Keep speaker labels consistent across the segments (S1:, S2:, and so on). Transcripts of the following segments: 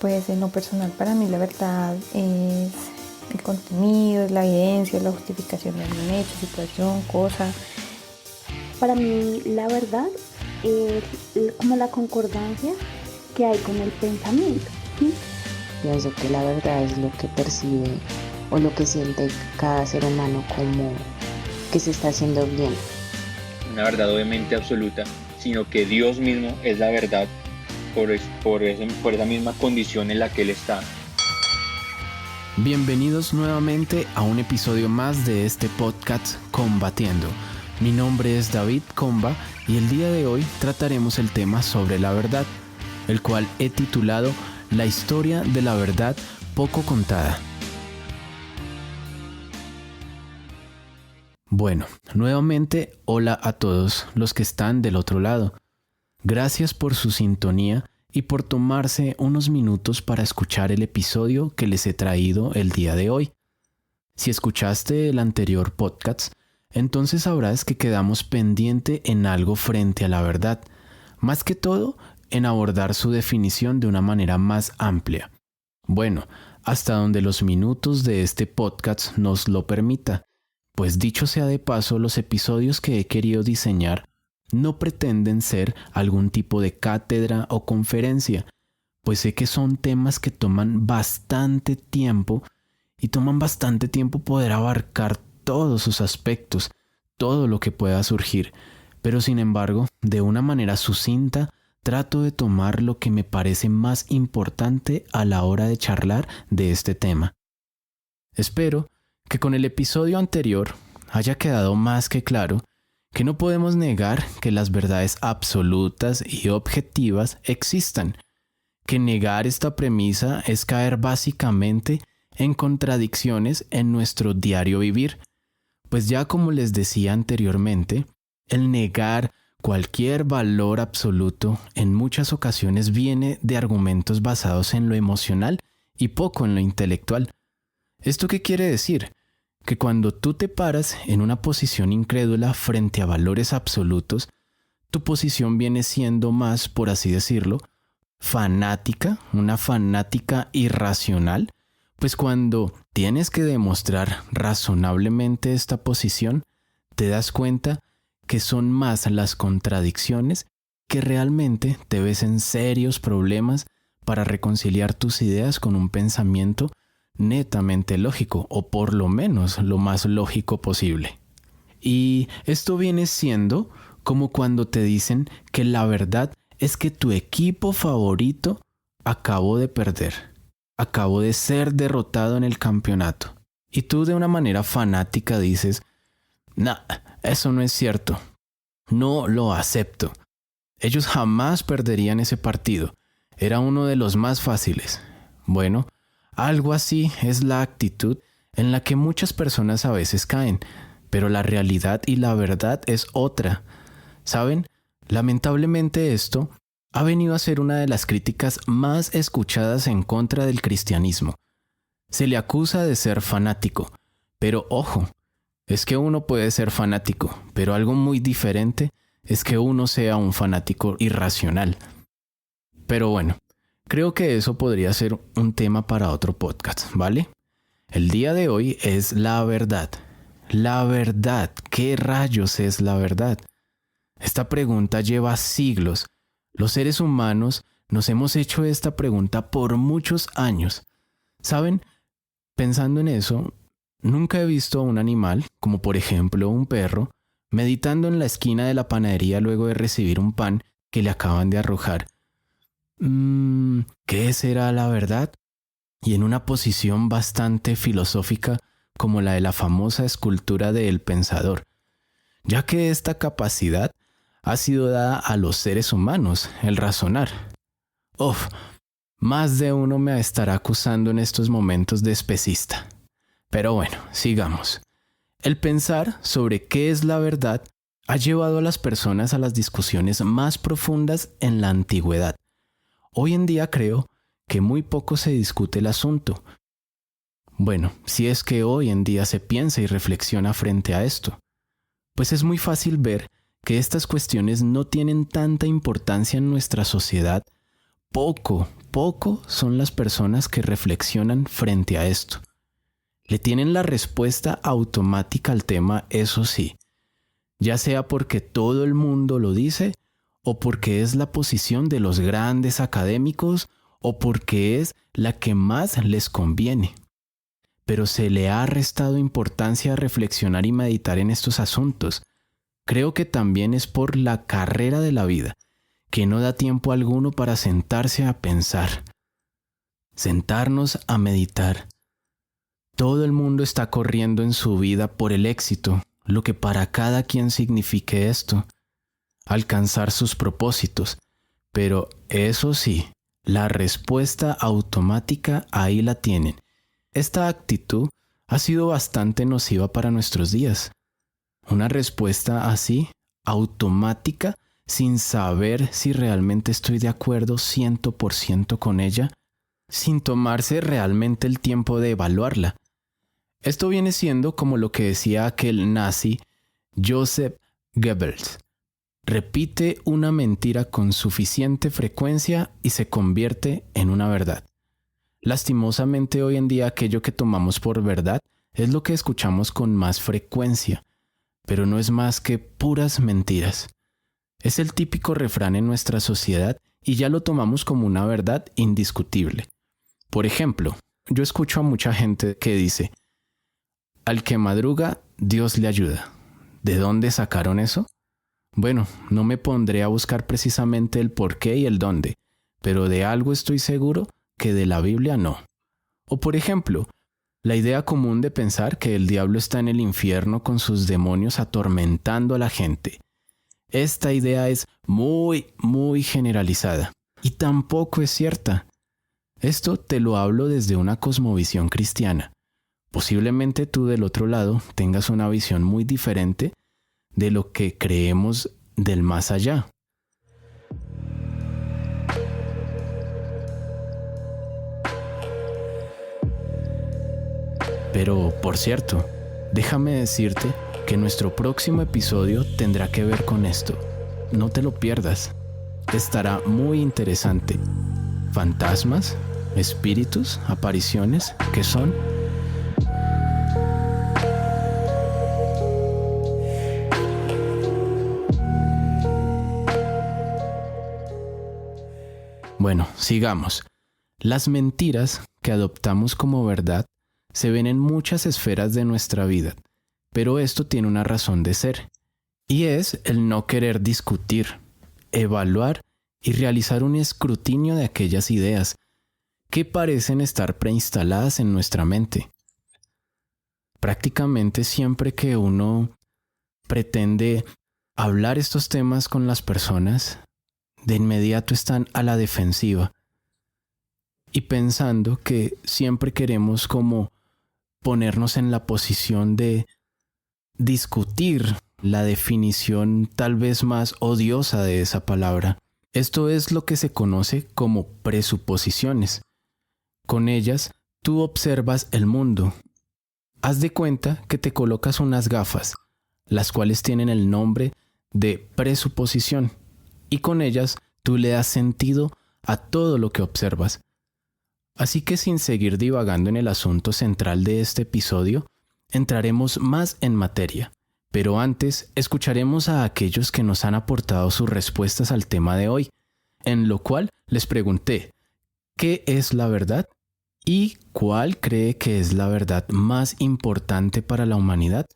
S1: Pues en lo personal para mí la verdad es el contenido, es la evidencia, la justificación de algún hecho, situación, cosa.
S2: Para mí la verdad es como la concordancia que hay con el pensamiento, ¿sí?
S3: Pienso que la verdad es lo que percibe o lo que siente cada ser humano como que se está haciendo bien.
S4: Una verdad obviamente absoluta, sino que Dios mismo es la verdad por esa misma condición en la que Él está.
S5: Bienvenidos nuevamente a un episodio más de este podcast Combatiendo. Mi nombre es David Comba y el día de hoy trataremos el tema sobre la verdad, el cual he titulado La historia de la verdad poco contada. Bueno, nuevamente hola a todos los que están del otro lado. Gracias por su sintonía y por tomarse unos minutos para escuchar el episodio que les he traído el día de hoy. Si escuchaste el anterior podcast, entonces sabrás que quedamos pendiente en algo frente a la verdad, más que todo en abordar su definición de una manera más amplia. Bueno, hasta donde los minutos de este podcast nos lo permita, pues dicho sea de paso, los episodios que he querido diseñar no pretenden ser algún tipo de cátedra o conferencia, pues sé que son temas que toman bastante tiempo y toman bastante tiempo poder abarcar todos sus aspectos, todo lo que pueda surgir, pero sin embargo, de una manera sucinta, trato de tomar lo que me parece más importante a la hora de charlar de este tema. Espero que con el episodio anterior haya quedado más que claro que no podemos negar que las verdades absolutas y objetivas existan, que negar esta premisa es caer básicamente en contradicciones en nuestro diario vivir, pues ya como les decía anteriormente, el negar cualquier valor absoluto en muchas ocasiones viene de argumentos basados en lo emocional y poco en lo intelectual. ¿Esto qué quiere decir? Que cuando tú te paras en una posición incrédula frente a valores absolutos, tu posición viene siendo más, por así decirlo, fanática, una fanática irracional, pues cuando tienes que demostrar razonablemente esta posición, te das cuenta que son más las contradicciones que realmente te ves en serios problemas para reconciliar tus ideas con un pensamiento netamente lógico, o por lo menos lo más lógico posible. Y esto viene siendo como cuando te dicen que la verdad es que tu equipo favorito acabó de perder, acabó de ser derrotado en el campeonato. Y tú de una manera fanática dices, nah, eso no es cierto, no lo acepto. Ellos jamás perderían ese partido, era uno de los más fáciles. Bueno, algo así es la actitud en la que muchas personas a veces caen, pero la realidad y la verdad es otra. ¿Saben? Lamentablemente esto ha venido a ser una de las críticas más escuchadas en contra del cristianismo. Se le acusa de ser fanático, pero ojo, es que uno puede ser fanático, pero algo muy diferente es que uno sea un fanático irracional. Pero bueno, creo que eso podría ser un tema para otro podcast, ¿vale? El día de hoy es la verdad. La verdad, ¿qué rayos es la verdad? Esta pregunta lleva siglos. Los seres humanos nos hemos hecho esta pregunta por muchos años. ¿Saben? Pensando en eso, nunca he visto a un animal, como por ejemplo un perro, meditando en la esquina de la panadería luego de recibir un pan que le acaban de arrojar. ¿Qué será la verdad? Y en una posición bastante filosófica como la de la famosa escultura de El Pensador, ya que esta capacidad ha sido dada a los seres humanos, el razonar. Más de uno me estará acusando en estos momentos de especista. Pero bueno, sigamos. El pensar sobre qué es la verdad ha llevado a las personas a las discusiones más profundas en la antigüedad. Hoy en día creo que muy poco se discute el asunto. Bueno, si es que hoy en día se piensa y reflexiona frente a esto, pues es muy fácil ver que estas cuestiones no tienen tanta importancia en nuestra sociedad poco son las personas que reflexionan frente a esto. Le tienen la respuesta automática al tema, eso sí, ya sea porque todo el mundo lo dice, o porque es la posición de los grandes académicos, o porque es la que más les conviene. Pero se le ha restado importancia a reflexionar y meditar en estos asuntos. Creo que también es por la carrera de la vida, que no da tiempo alguno para sentarse a pensar, sentarnos a meditar. Todo el mundo está corriendo en su vida por el éxito, lo que para cada quien signifique esto, alcanzar sus propósitos. Pero eso sí, la respuesta automática ahí la tienen. Esta actitud ha sido bastante nociva para nuestros días. Una respuesta así, automática, sin saber si realmente estoy de acuerdo 100% con ella, sin tomarse realmente el tiempo de evaluarla. Esto viene siendo como lo que decía aquel nazi Joseph Goebbels. Repite una mentira con suficiente frecuencia y se convierte en una verdad. Lastimosamente hoy en día aquello que tomamos por verdad es lo que escuchamos con más frecuencia, pero no es más que puras mentiras. Es el típico refrán en nuestra sociedad y ya lo tomamos como una verdad indiscutible. Por ejemplo, yo escucho a mucha gente que dice: al que madruga, Dios le ayuda. ¿De dónde sacaron eso? Bueno, no me pondré a buscar precisamente el por qué y el dónde, pero de algo estoy seguro que de la Biblia no. O por ejemplo, la idea común de pensar que el diablo está en el infierno con sus demonios atormentando a la gente. Esta idea es muy generalizada y tampoco es cierta. Esto te lo hablo desde una cosmovisión cristiana. Posiblemente tú del otro lado tengas una visión muy diferente de lo que creemos del más allá. Pero, por cierto, déjame decirte que nuestro próximo episodio tendrá que ver con esto. No te lo pierdas. Estará muy interesante. ¿Fantasmas? ¿Espíritus? ¿Apariciones? ¿Qué son? Bueno, sigamos. Las mentiras que adoptamos como verdad se ven en muchas esferas de nuestra vida, pero esto tiene una razón de ser, y es el no querer discutir, evaluar y realizar un escrutinio de aquellas ideas que parecen estar preinstaladas en nuestra mente. Prácticamente siempre que uno pretende hablar estos temas con las personas, de inmediato están a la defensiva y pensando que siempre queremos como ponernos en la posición de discutir la definición tal vez más odiosa de esa palabra. Esto es lo que se conoce como presuposiciones. Con ellas, tú observas el mundo. Haz de cuenta que te colocas unas gafas, las cuales tienen el nombre de presuposición, y con ellas tú le das sentido a todo lo que observas. Así que sin seguir divagando en el asunto central de este episodio, entraremos más en materia. Pero antes, escucharemos a aquellos que nos han aportado sus respuestas al tema de hoy, en lo cual les pregunté, ¿qué es la verdad? ¿Y cuál cree que es la verdad más importante para la humanidad?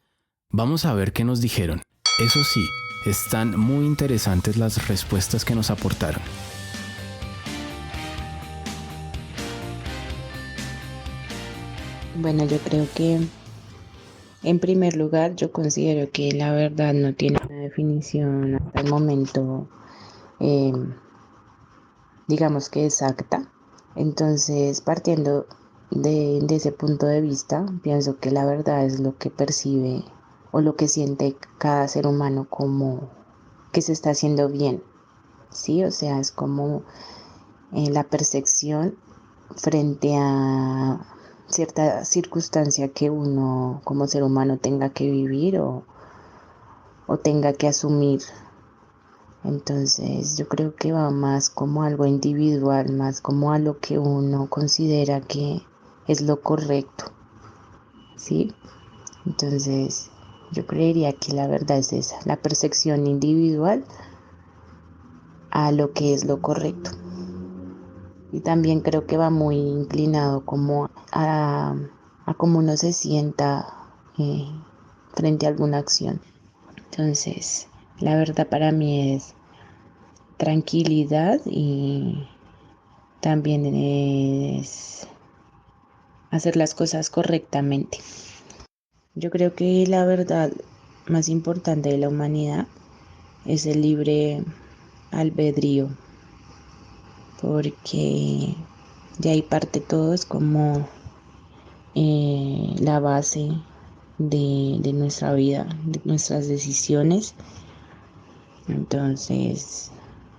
S5: Vamos a ver qué nos dijeron. Eso sí, están muy interesantes las respuestas que nos aportaron.
S3: Bueno, yo creo que en primer lugar yo considero que la verdad no tiene una definición hasta el momento, eh, digamos que exacta. Entonces, partiendo de ese punto de vista, pienso que la verdad es lo que percibe o lo que siente cada ser humano como que se está haciendo bien, ¿sí? O sea, es como la percepción frente a cierta circunstancia que uno como ser humano tenga que vivir o tenga que asumir Entonces yo creo que va más como algo individual, más como a lo que uno considera que es lo correcto, ¿sí? Entonces yo creería que la verdad es esa, la percepción individual a lo que es lo correcto. Y también creo que va muy inclinado como a cómo uno se sienta eh, frente a alguna acción. Entonces, la verdad para mí es tranquilidad y también es hacer las cosas correctamente. Yo creo que la verdad más importante de la humanidad es el libre albedrío, porque de ahí parte todo, es como la base de nuestra vida, de nuestras decisiones. Entonces,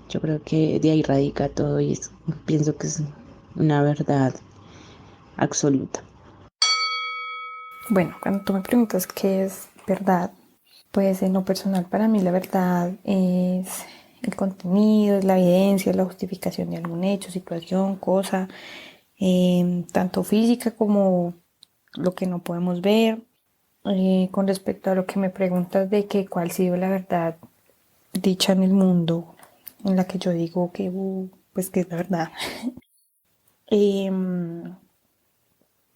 S3: yo creo que de ahí radica todo y pienso que es una verdad absoluta.
S1: Bueno, cuando tú me preguntas qué es verdad, pues en lo personal para mí la verdad es el contenido, es la evidencia, es la justificación de algún hecho, situación, cosa, tanto física como lo que no podemos ver. Con respecto a lo que me preguntas de que cuál ha sido la verdad dicha en el mundo, en la que yo digo que, pues que es la verdad.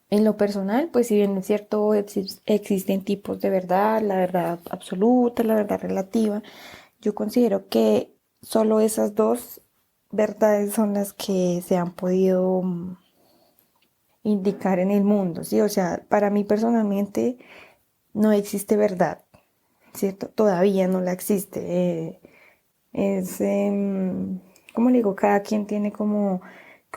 S1: En lo personal, pues si bien es cierto, existen tipos de verdad, la verdad absoluta, la verdad relativa, yo considero que solo esas dos verdades son las que se han podido indicar en el mundo, ¿sí? O sea, para mí personalmente no existe verdad, ¿cierto? Todavía no la existe. Es, como le digo, cada quien tiene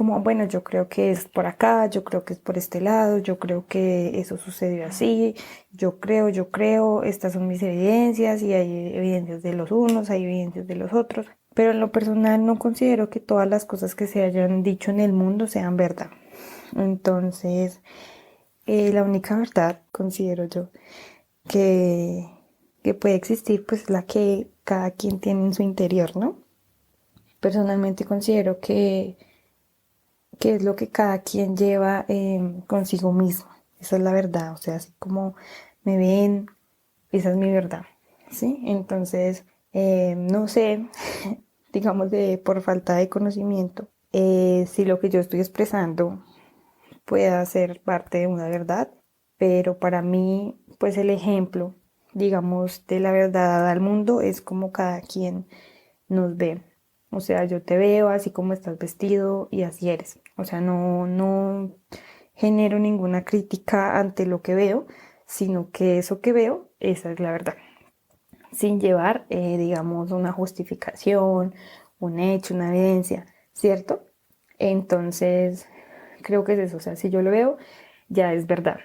S1: bueno, yo creo que es por acá, yo creo que es por este lado, yo creo que eso sucedió así, yo creo, estas son mis evidencias y hay evidencias de los unos, hay evidencias de los otros, pero en lo personal no considero que todas las cosas que se hayan dicho en el mundo sean verdad. Entonces, la única verdad, considero yo, que, que puede existir, pues la que cada quien tiene en su interior, ¿no? Personalmente considero que es lo que cada quien lleva consigo mismo. Esa es la verdad, o sea, así como me ven, esa es mi verdad, ¿sí? Entonces, no sé, digamos por falta de conocimiento, si lo que yo estoy expresando pueda ser parte de una verdad, pero para mí, pues el ejemplo, digamos, de la verdad al mundo es como cada quien nos ve. O sea, yo te veo así como estás vestido y así eres. O sea, no genero ninguna crítica ante lo que veo, sino que eso que veo, esa es la verdad. Sin llevar, digamos, una justificación, un hecho, una evidencia, ¿cierto? Entonces, creo que es eso. O sea, si yo lo veo, ya es verdad.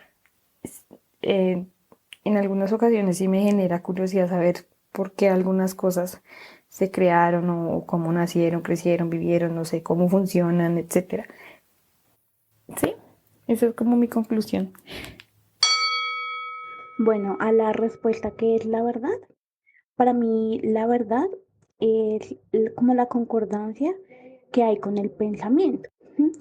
S1: Eh, en algunas ocasiones sí me genera curiosidad saber por qué algunas cosas se crearon o cómo nacieron, crecieron, vivieron, no sé cómo funcionan, etcétera. Sí, esa es como mi conclusión.
S2: Bueno, a la respuesta que es la verdad, para mí la verdad es como la concordancia que hay con el pensamiento, ¿sí?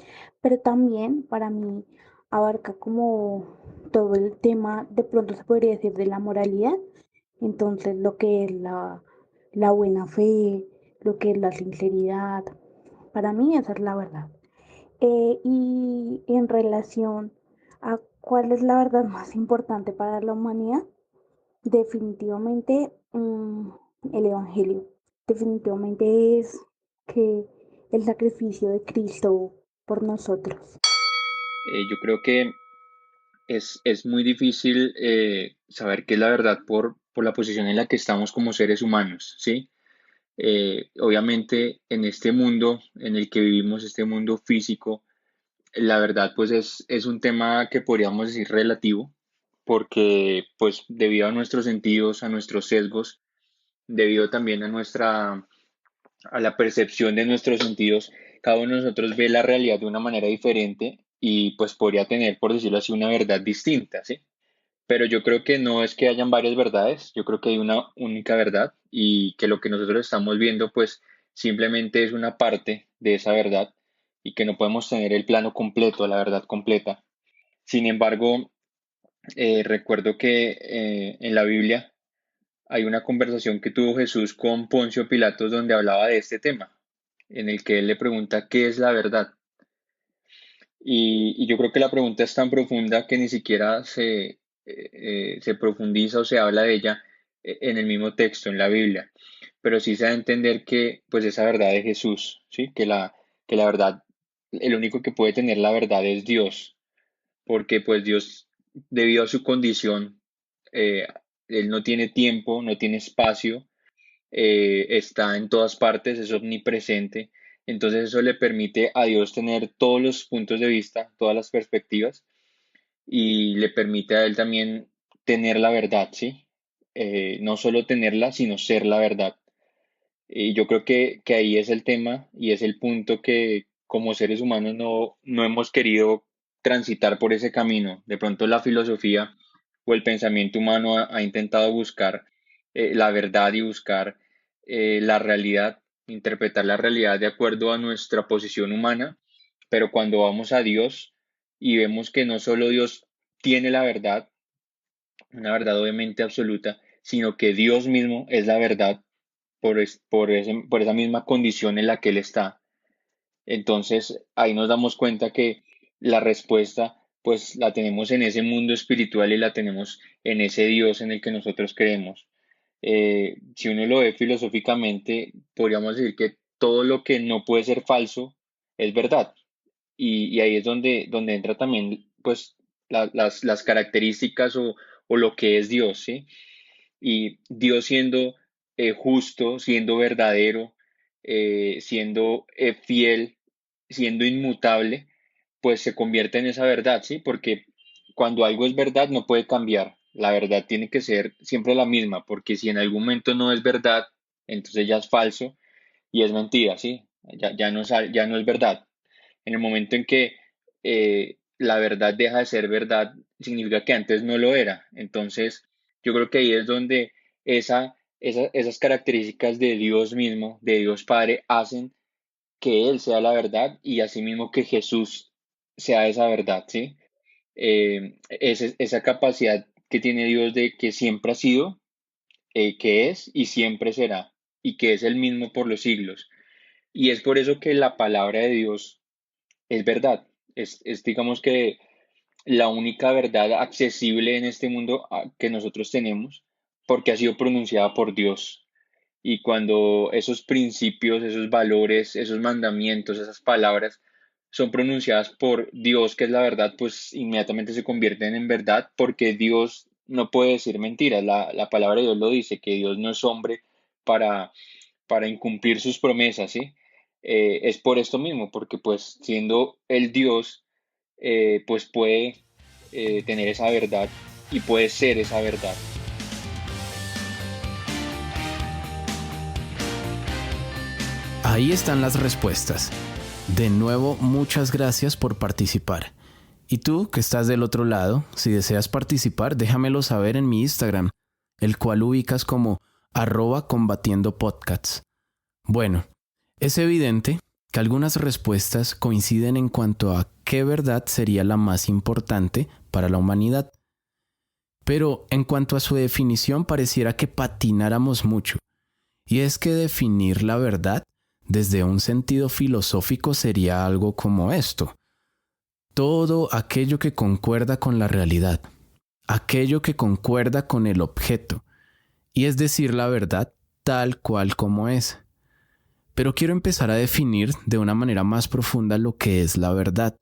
S2: Pero también para mí abarca como todo el tema, de pronto se podría decir, de la moralidad, entonces lo que es la buena fe, lo que es la sinceridad, para mí esa es la verdad. Y en relación a cuál es la verdad más importante para la humanidad, definitivamente el Evangelio. Definitivamente es que el sacrificio de Cristo por nosotros.
S4: Yo creo que es muy difícil saber qué es la verdad por la posición en la que estamos como seres humanos, ¿sí? Obviamente en este mundo en el que vivimos, este mundo físico, la verdad pues es un tema que podríamos decir relativo, porque pues debido a nuestros sentidos, a nuestros sesgos, debido también a la percepción de nuestros sentidos, cada uno de nosotros ve la realidad de una manera diferente y pues podría tener, por decirlo así, una verdad distinta, ¿sí? pero yo creo que no es que hayan varias verdades, yo creo que hay una única verdad y que lo que nosotros estamos viendo pues simplemente es una parte de esa verdad y que no podemos tener el plano completo, la verdad completa. Sin embargo, recuerdo que en la Biblia hay una conversación que tuvo Jesús con Poncio Pilatos donde hablaba de este tema, en el que él le pregunta qué es la verdad. Y yo creo que la pregunta es tan profunda que ni siquiera se profundiza o se habla de ella en el mismo texto, en la Biblia. Pero sí se da a entender que pues esa verdad es Jesús, ¿sí? Que la verdad, el único que puede tener la verdad es Dios, porque pues Dios, debido a su condición, eh, Él no tiene tiempo, no tiene espacio, está en todas partes, es omnipresente. Entonces eso le permite a Dios tener todos los puntos de vista, todas las perspectivas y le permite a Él también tener la verdad, ¿sí? No solo tenerla, sino ser la verdad. Y yo creo que ahí es el tema y es el punto que como seres humanos no hemos querido transitar por ese camino. De pronto la filosofía o el pensamiento humano ha intentado buscar la verdad y buscar la realidad, interpretar la realidad de acuerdo a nuestra posición humana, pero cuando vamos a Dios y vemos que no solo Dios tiene la verdad, una verdad obviamente absoluta, sino que Dios mismo es la verdad por esa misma condición en la que Él está. Entonces ahí nos damos cuenta que la respuesta pues la tenemos en ese mundo espiritual y la tenemos en ese Dios en el que nosotros creemos. Si uno lo ve filosóficamente, podríamos decir que todo lo que no puede ser falso es verdad. Y ahí es donde entra también pues las características o lo que es Dios, ¿sí? Y Dios siendo justo, siendo verdadero, siendo fiel, siendo inmutable, pues se convierte en esa verdad, ¿sí? Porque cuando algo es verdad no puede cambiar. La verdad tiene que ser siempre la misma, porque si en algún momento no es verdad, entonces ya es falso y es mentira, ¿sí? Ya no es verdad. En el momento en que la verdad deja de ser verdad, significa que antes no lo era. Entonces, yo creo que ahí es donde esas características de Dios mismo, de Dios Padre, hacen que Él sea la verdad y asimismo que Jesús sea esa verdad, ¿sí? Esa capacidad que tiene Dios de que siempre ha sido, que es y siempre será, y que es el mismo por los siglos. Y es por eso que la palabra de Dios es verdad. Digamos que la única verdad accesible en este mundo que nosotros tenemos, porque ha sido pronunciada por Dios. Y cuando esos principios, esos valores, esos mandamientos, esas palabras son pronunciadas por Dios, que es la verdad, pues inmediatamente se convierten en verdad, porque Dios no puede decir mentiras. La palabra de Dios lo dice, que Dios no es hombre para, para incumplir sus promesas, ¿sí? Es por esto mismo, porque pues siendo el Dios, pues puede tener esa verdad y puede ser esa verdad.
S5: Ahí están las respuestas. De nuevo, muchas gracias por participar. Y tú, que estás del otro lado, si deseas participar, déjamelo saber en mi Instagram, el cual ubicas como @combatiendopodcasts. Bueno, es evidente que algunas respuestas coinciden en cuanto a qué verdad sería la más importante para la humanidad. Pero en cuanto a su definición pareciera que patináramos mucho. Y es que definir la verdad desde un sentido filosófico sería algo como esto: todo aquello que concuerda con la realidad, aquello que concuerda con el objeto, y es decir, la verdad tal cual como es. Pero quiero empezar a definir de una manera más profunda lo que es la verdad.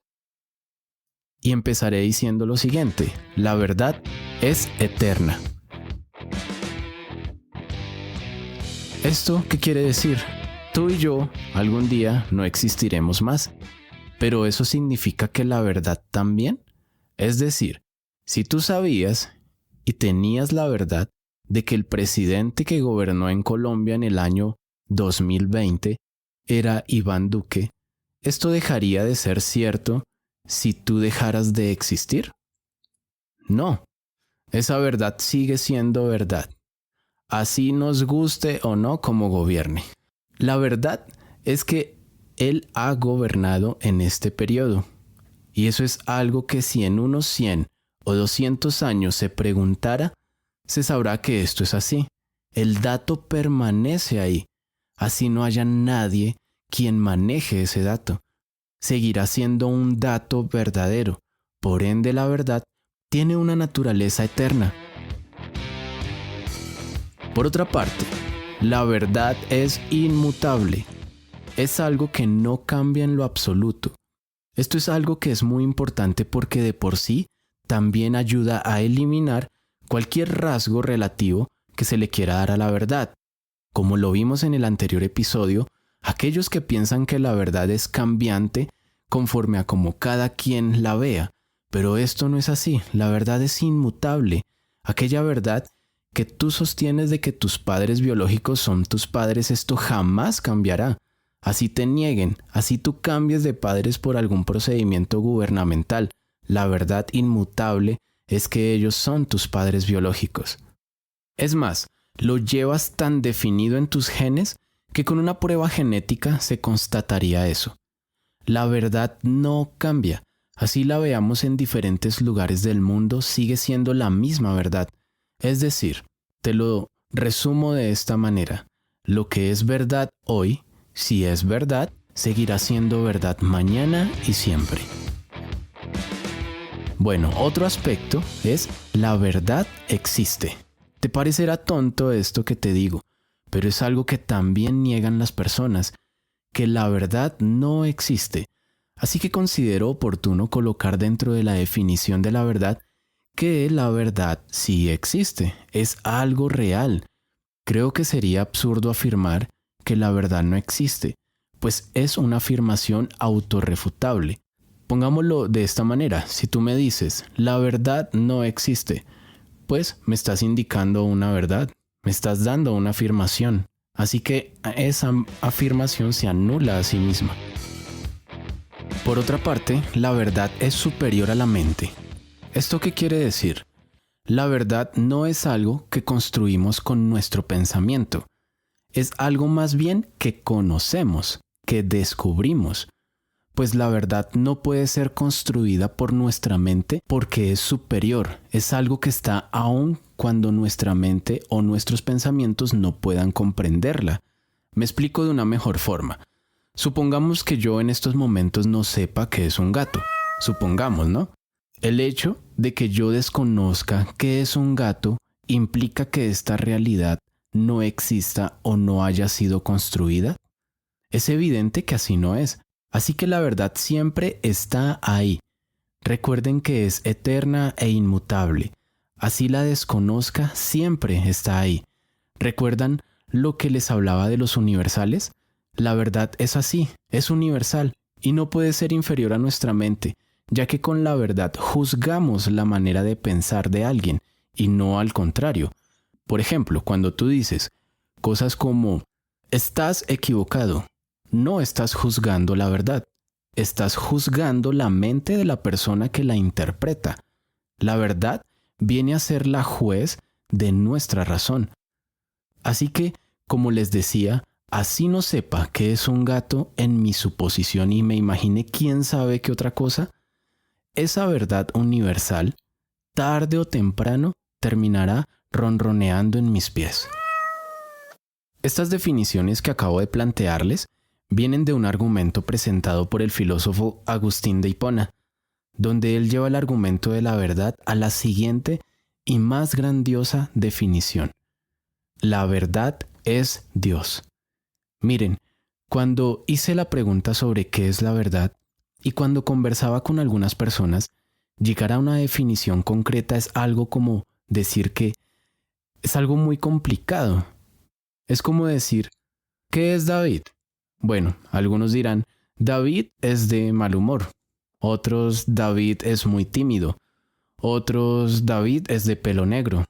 S5: Y empezaré diciendo lo siguiente: la verdad es eterna. ¿Esto qué quiere decir? Tú y yo algún día no existiremos más, pero eso significa que la verdad también. Es decir, si tú sabías y tenías la verdad de que el presidente que gobernó en Colombia en el año 2020 era Iván Duque, ¿esto dejaría de ser cierto si tú dejaras de existir? No. Esa verdad sigue siendo verdad, así nos guste o no como gobierne. La verdad es que Él ha gobernado en este periodo. Y eso es algo que si en unos 100 o 200 años se preguntara, se sabrá que esto es así. El dato permanece ahí, así no haya nadie quien maneje ese dato. Seguirá siendo un dato verdadero. Por ende, la verdad tiene una naturaleza eterna. Por otra parte, la verdad es inmutable. Es algo que no cambia en lo absoluto. Esto es algo que es muy importante porque de por sí también ayuda a eliminar cualquier rasgo relativo que se le quiera dar a la verdad. Como lo vimos en el anterior episodio, aquellos que piensan que la verdad es cambiante conforme a como cada quien la vea, pero esto no es así, la verdad es inmutable. Aquella verdad que tú sostienes de que tus padres biológicos son tus padres, esto jamás cambiará. Así te nieguen, así tú cambies de padres por algún procedimiento gubernamental. La verdad inmutable es que ellos son tus padres biológicos. Es más, lo llevas tan definido en tus genes que con una prueba genética se constataría eso. La verdad no cambia. Así la veamos en diferentes lugares del mundo, sigue siendo la misma verdad. Es decir, te lo resumo de esta manera. Lo que es verdad hoy, si es verdad, seguirá siendo verdad mañana y siempre. Bueno, otro aspecto es la verdad existe. Te parecerá tonto esto que te digo, pero es algo que también niegan las personas, que la verdad no existe. Así que considero oportuno colocar dentro de la definición de la verdad que la verdad sí existe, es algo real. Creo que sería absurdo afirmar que la verdad no existe, pues es una afirmación autorrefutable. Pongámoslo de esta manera, si tú me dices, la verdad no existe, pues me estás indicando una verdad, me estás dando una afirmación, así que esa afirmación se anula a sí misma. Por otra parte, la verdad es superior a la mente. ¿Esto qué quiere decir? La verdad no es algo que construimos con nuestro pensamiento. Es algo más bien que conocemos, que descubrimos. Pues la verdad no puede ser construida por nuestra mente porque es superior. Es algo que está aún cuando nuestra mente o nuestros pensamientos no puedan comprenderla. Me explico de una mejor forma. Supongamos que yo en estos momentos no sepa qué es un gato. Supongamos, ¿no? El hecho de que yo desconozca qué es un gato implica que esta realidad no exista o no haya sido construida. Es evidente que así no es. Así que la verdad siempre está ahí. Recuerden que es eterna e inmutable. Así la desconozca, siempre está ahí. ¿Recuerdan lo que les hablaba de los universales? La verdad es así, es universal y no puede ser inferior a nuestra mente, ya que con la verdad juzgamos la manera de pensar de alguien y no al contrario. Por ejemplo, cuando tú dices cosas como estás equivocado, no estás juzgando la verdad, estás juzgando la mente de la persona que la interpreta. La verdad viene a ser la juez de nuestra razón. Así que, como les decía, así no sepa qué es un gato en mi suposición y me imagine quién sabe qué otra cosa, esa verdad universal, tarde o temprano, terminará ronroneando en mis pies. Estas definiciones que acabo de plantearles vienen de un argumento presentado por el filósofo Agustín de Hipona, donde él lleva el argumento de la verdad a la siguiente y más grandiosa definición. La verdad es Dios. Miren, cuando hice la pregunta sobre qué es la verdad y cuando conversaba con algunas personas, llegar a una definición concreta es algo como decir que es algo muy complicado. Es como decir, ¿qué es David? Bueno, algunos dirán, David es de mal humor. Otros, David es muy tímido. Otros, David es de pelo negro.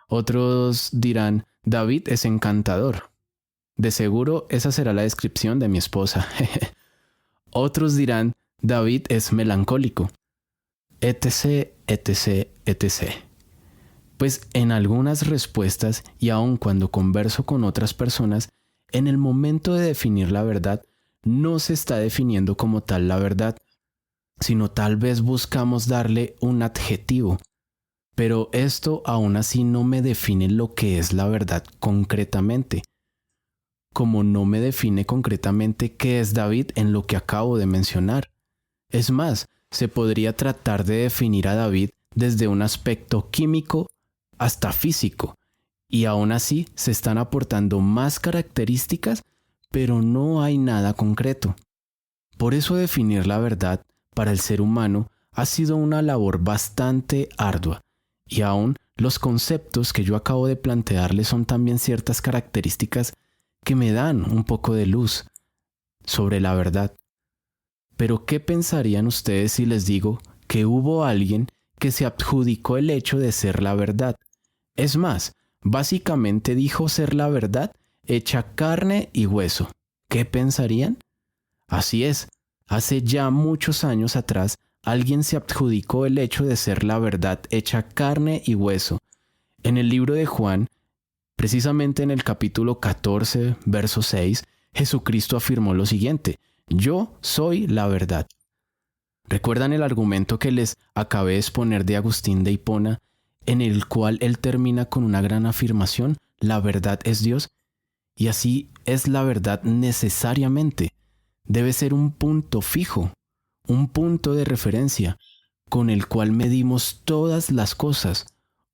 S5: Otros dirán, David es encantador. De seguro esa será la descripción de mi esposa. Otros dirán, David es melancólico. Etc, etc, etc. Pues en algunas respuestas y aun cuando converso con otras personas, en el momento de definir la verdad, no se está definiendo como tal la verdad, sino tal vez buscamos darle un adjetivo. Pero esto aún así no me define lo que es la verdad concretamente, como no me define concretamente qué es David en lo que acabo de mencionar. Es más, se podría tratar de definir a David desde un aspecto químico hasta físico, y aún así se están aportando más características, pero no hay nada concreto. Por eso definir la verdad para el ser humano ha sido una labor bastante ardua, y aún los conceptos que yo acabo de plantearles son también ciertas características que me dan un poco de luz sobre la verdad. Pero ¿qué pensarían ustedes si les digo que hubo alguien que se adjudicó el hecho de ser la verdad? Es más, básicamente dijo ser la verdad hecha carne y hueso. ¿Qué pensarían? Así es, hace ya muchos años atrás, alguien se adjudicó el hecho de ser la verdad hecha carne y hueso. En el libro de Juan, precisamente en el capítulo 14, verso 6, Jesucristo afirmó lo siguiente: yo soy la verdad. ¿Recuerdan el argumento que les acabé de exponer de Agustín de Hipona, en el cual él termina con una gran afirmación? La verdad es Dios. Y así es la verdad necesariamente. Debe ser un punto fijo, un punto de referencia, con el cual medimos todas las cosas,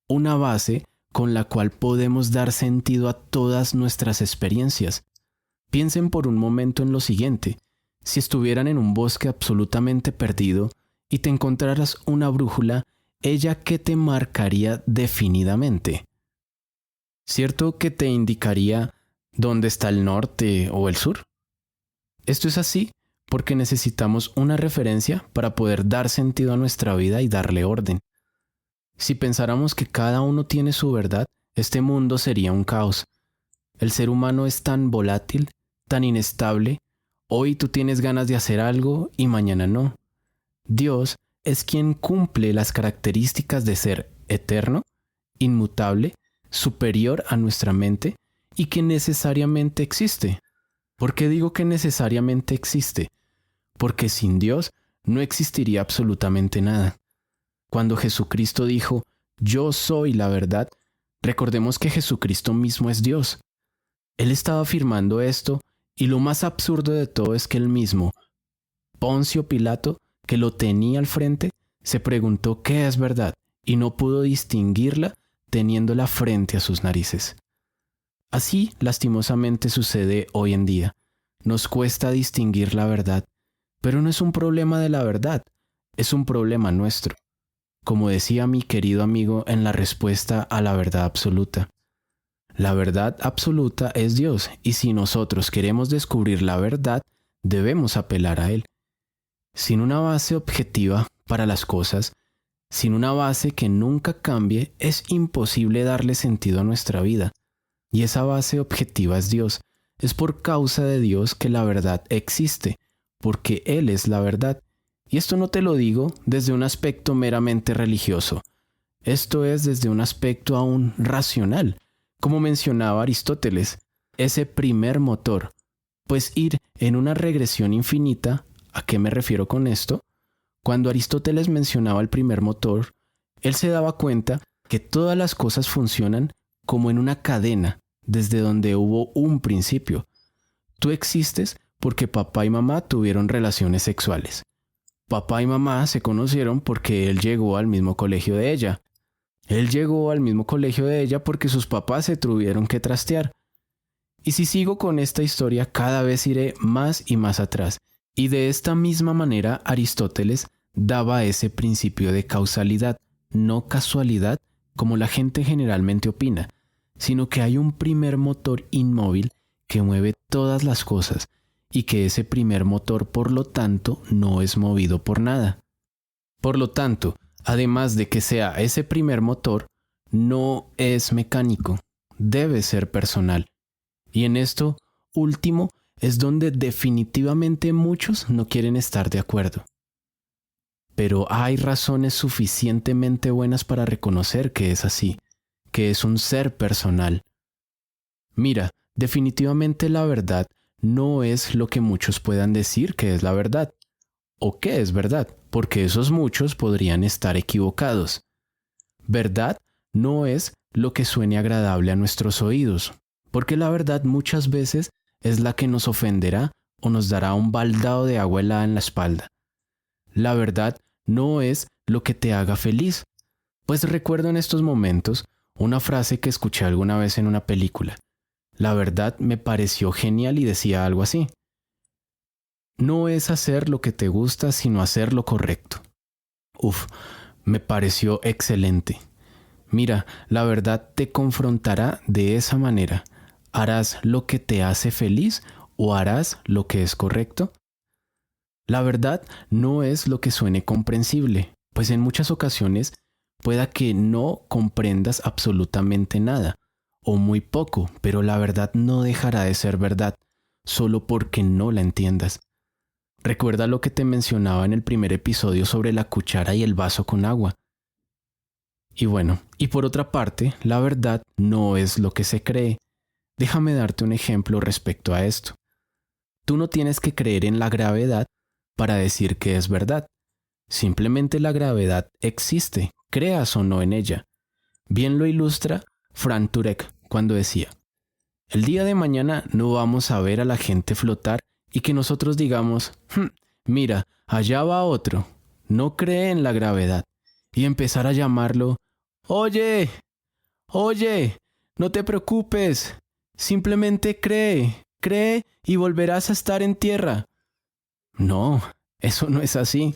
S5: una base con la cual podemos dar sentido a todas nuestras experiencias. Piensen por un momento en lo siguiente: si estuvieran en un bosque absolutamente perdido y te encontraras una brújula, ¿ella qué te marcaría definidamente? ¿Cierto que te indicaría dónde está el norte o el sur? Esto es así porque necesitamos una referencia para poder dar sentido a nuestra vida y darle orden. Si pensáramos que cada uno tiene su verdad, este mundo sería un caos. El ser humano es tan volátil, tan inestable. Hoy tú tienes ganas de hacer algo y mañana no. Dios es quien cumple las características de ser eterno, inmutable, superior a nuestra mente y que necesariamente existe. ¿Por qué digo que necesariamente existe? Porque sin Dios no existiría absolutamente nada. Cuando Jesucristo dijo, yo soy la verdad, recordemos que Jesucristo mismo es Dios. Él estaba afirmando esto, y lo más absurdo de todo es que él mismo, Poncio Pilato, que lo tenía al frente, se preguntó qué es verdad y no pudo distinguirla teniéndola frente a sus narices. Así, lastimosamente, sucede hoy en día. Nos cuesta distinguir la verdad, pero no es un problema de la verdad, es un problema nuestro. Como decía mi querido amigo en la respuesta a la verdad absoluta. La verdad absoluta es Dios, y si nosotros queremos descubrir la verdad, debemos apelar a Él. Sin una base objetiva para las cosas, sin una base que nunca cambie, es imposible darle sentido a nuestra vida. Y esa base objetiva es Dios. Es por causa de Dios que la verdad existe, porque Él es la verdad. Y esto no te lo digo desde un aspecto meramente religioso. Esto es desde un aspecto aún racional, como mencionaba Aristóteles, ese primer motor. Pues ir en una regresión infinita, ¿a qué me refiero con esto? Cuando Aristóteles mencionaba el primer motor, él se daba cuenta que todas las cosas funcionan como en una cadena, desde donde hubo un principio. Tú existes porque papá y mamá tuvieron relaciones sexuales. Papá y mamá se conocieron porque él llegó al mismo colegio de ella. Él llegó al mismo colegio de ella porque sus papás se tuvieron que trastear. Y si sigo con esta historia, cada vez iré más y más atrás. Y de esta misma manera Aristóteles daba ese principio de causalidad, no casualidad, como la gente generalmente opina, sino que hay un primer motor inmóvil que mueve todas las cosas, y que ese primer motor, por lo tanto, no es movido por nada. Por lo tanto, además de que sea ese primer motor, no es mecánico, debe ser personal. Y en esto último es donde definitivamente muchos no quieren estar de acuerdo. Pero hay razones suficientemente buenas para reconocer que es así. que es un ser personal. Mira, definitivamente la verdad no es lo que muchos puedan decir que es la verdad, o qué es verdad, porque esos muchos podrían estar equivocados. Verdad no es lo que suene agradable a nuestros oídos, porque la verdad muchas veces es la que nos ofenderá o nos dará un baldado de agua helada en la espalda. La verdad no es lo que te haga feliz, pues recuerdo en estos momentos una frase que escuché alguna vez en una película. La verdad me pareció genial y decía algo así: no es hacer lo que te gusta, sino hacer lo correcto. Uf, me pareció excelente. Mira, la verdad te confrontará de esa manera. ¿Harás lo que te hace feliz o harás lo que es correcto? La verdad no es lo que suene comprensible, pues en muchas ocasiones pueda que no comprendas absolutamente nada, o muy poco, pero la verdad no dejará de ser verdad, solo porque no la entiendas. Recuerda lo que te mencionaba en el primer episodio sobre la cuchara y el vaso con agua. Y bueno, y por otra parte, la verdad no es lo que se cree. Déjame darte un ejemplo respecto a esto. Tú no tienes que creer en la gravedad para decir que es verdad. Simplemente la gravedad existe, creas o no en ella. Bien lo ilustra Frank Turek cuando decía: el día de mañana no vamos a ver a la gente flotar y que nosotros digamos, mira, allá va otro, no cree en la gravedad, y empezar a llamarlo, oye, no te preocupes, simplemente cree y volverás a estar en tierra. No, eso no es así.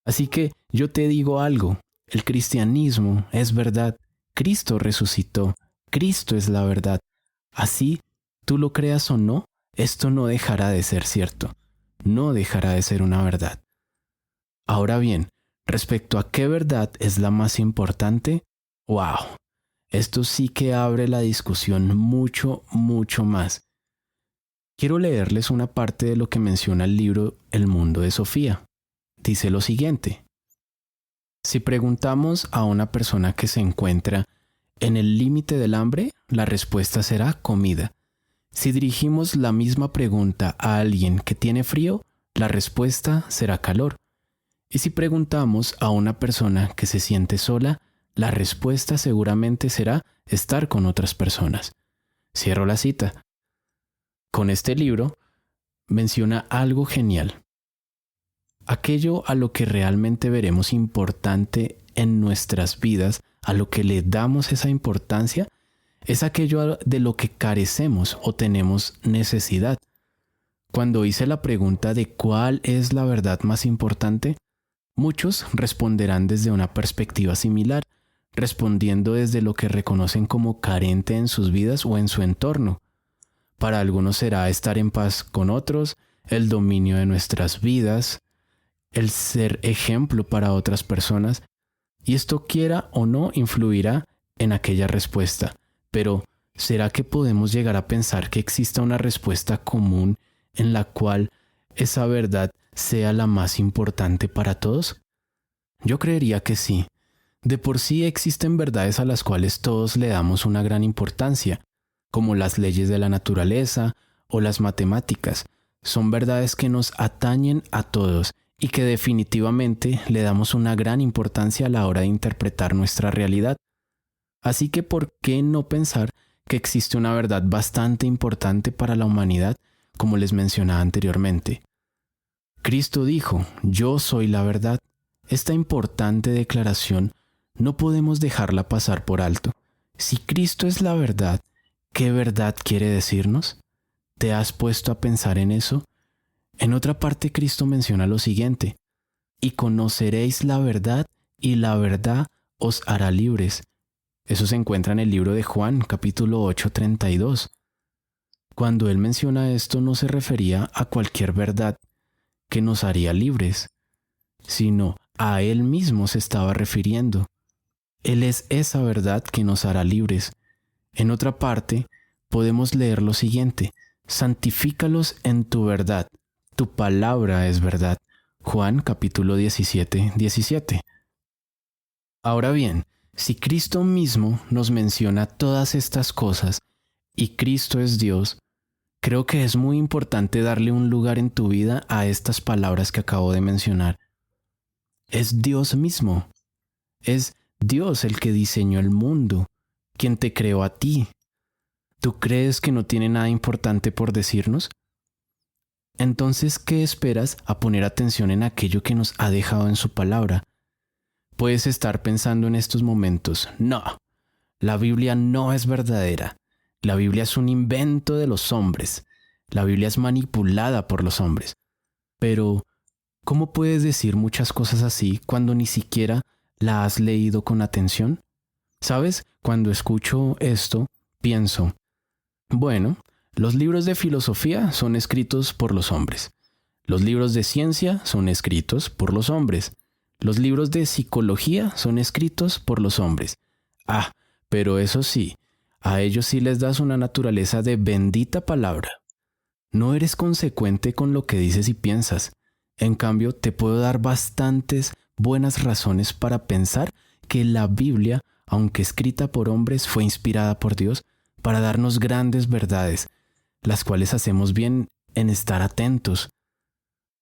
S5: Así que yo te digo algo, el cristianismo es verdad, Cristo resucitó, Cristo es la verdad. Así, tú lo creas o no, esto no dejará de ser cierto, no dejará de ser una verdad. Ahora bien, respecto a qué verdad es la más importante, ¡wow! Esto sí que abre la discusión mucho, mucho más. Quiero leerles una parte de lo que menciona el libro El mundo de Sofía. Dice lo siguiente: si preguntamos a una persona que se encuentra en el límite del hambre, la respuesta será comida. Si dirigimos la misma pregunta a alguien que tiene frío, la respuesta será calor. Y si preguntamos a una persona que se siente sola, la respuesta seguramente será estar con otras personas. Cierro la cita. Con este libro menciona algo genial. Aquello a lo que realmente veremos importante en nuestras vidas, a lo que le damos esa importancia, es aquello de lo que carecemos o tenemos necesidad. Cuando hice la pregunta de cuál es la verdad más importante, muchos responderán desde una perspectiva similar, respondiendo desde lo que reconocen como carente en sus vidas o en su entorno. Para algunos será estar en paz con otros, el dominio de nuestras vidas, el ser ejemplo para otras personas, y esto quiera o no influirá en aquella respuesta. Pero, ¿será que podemos llegar a pensar que exista una respuesta común en la cual esa verdad sea la más importante para todos? Yo creería que sí. De por sí existen verdades a las cuales todos le damos una gran importancia, como las leyes de la naturaleza o las matemáticas. Son verdades que nos atañen a todos y que definitivamente le damos una gran importancia a la hora de interpretar nuestra realidad. Así que, ¿por qué no pensar que existe una verdad bastante importante para la humanidad, como les mencionaba anteriormente? Cristo dijo: yo soy la verdad. Esta importante declaración no podemos dejarla pasar por alto. Si Cristo es la verdad, ¿qué verdad quiere decirnos? ¿Te has puesto a pensar en eso? En otra parte, Cristo menciona lo siguiente: y conoceréis la verdad, y la verdad os hará libres. Eso se encuentra en el libro de Juan, capítulo 8, 32. Cuando él menciona esto, no se refería a cualquier verdad que nos haría libres, sino a él mismo se estaba refiriendo. Él es esa verdad que nos hará libres. En otra parte, podemos leer lo siguiente: santifícalos en tu verdad, tu palabra es verdad. Juan capítulo 17, 17. Ahora bien, si Cristo mismo nos menciona todas estas cosas y Cristo es Dios, creo que es muy importante darle un lugar en tu vida a estas palabras que acabo de mencionar. Es Dios mismo. Es Dios el que diseñó el mundo, quien te creó a ti. ¿Tú crees que no tiene nada importante por decirnos? Entonces, ¿qué esperas a poner atención en aquello que nos ha dejado en su palabra? Puedes estar pensando en estos momentos, no, la Biblia no es verdadera. La Biblia es un invento de los hombres. La Biblia es manipulada por los hombres. Pero, ¿cómo puedes decir muchas cosas así cuando ni siquiera la has leído con atención? ¿Sabes? Cuando escucho esto, pienso, bueno, los libros de filosofía son escritos por los hombres. Los libros de ciencia son escritos por los hombres. Los libros de psicología son escritos por los hombres. Ah, pero eso sí, a ellos sí les das una naturaleza de bendita palabra. No eres consecuente con lo que dices y piensas. En cambio, te puedo dar bastantes buenas razones para pensar que la Biblia, aunque escrita por hombres, fue inspirada por Dios para darnos grandes verdades, las cuales hacemos bien en estar atentos.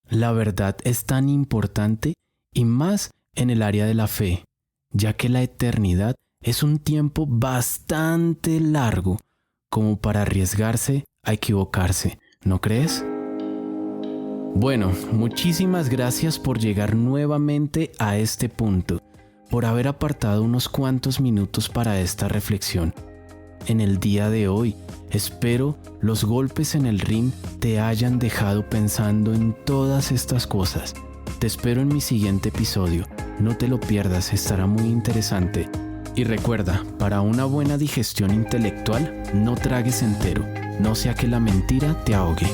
S5: La verdad es tan importante y más en el área de la fe, ya que la eternidad es un tiempo bastante largo como para arriesgarse a equivocarse, ¿no crees? Bueno, muchísimas gracias por llegar nuevamente a este punto, por haber apartado unos cuantos minutos para esta reflexión. En el día de hoy, espero los golpes en el ring te hayan dejado pensando en todas estas cosas. Te espero en mi siguiente episodio. No te lo pierdas, estará muy interesante. Y recuerda, para una buena digestión intelectual, no tragues entero, no sea que la mentira te ahogue.